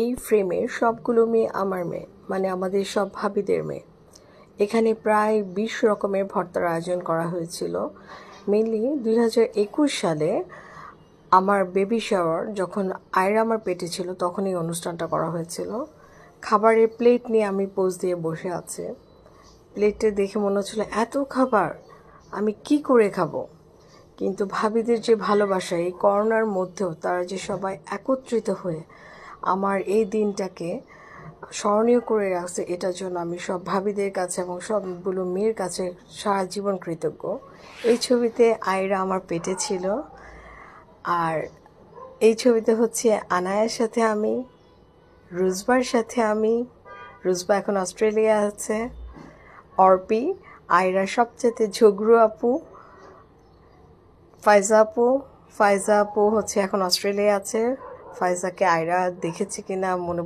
এই ফ্রেমে সবগুলো মেয়ে আমার মেয়ে, মানে আমাদের সব ভাবিদের মেয়ে। এখানে প্রায় 20 রকমের ভর্তার আয়োজন করা হয়েছিল। মেনলি 2021 সালে আমার বেবি শাওয়ার যখন আয়রা আমার পেটে ছিল তখন এই অনুষ্ঠানটা করা হয়েছিল। খাবারের প্লেট নিয়ে আমি পোজ দিয়ে বসে আছি। প্লেটে দেখে মনে হচ্ছিল এত খাবার আমি কি করে খাবো, কিন্তু ভাবিদের যে ভালোবাসা, এই করোনার মধ্যেও তারা যে সবাই একত্রিত হয়ে আমার এই দিনটাকে স্মরণীয় করে রাখছে, এটার জন্য আমি সব ভাবিদের কাছে এবং সবগুলো মেয়ের কাছে সারা জীবন কৃতজ্ঞ। এই ছবিতে আয়রা আমার পেটে ছিল, আর এই ছবিতে হচ্ছে আনায়ার সাথে আমি, রুজবার সাথে আমি, রুজবা এখন অস্ট্রেলিয়া আছে, অর্পি, আয়রা সবচেয়ে ঝগড়ু আপু, ফাইজা আপু হচ্ছে এখন অস্ট্রেলিয়া আছে। ফাইজাকে আয়রা দেখেছি কিনা মনে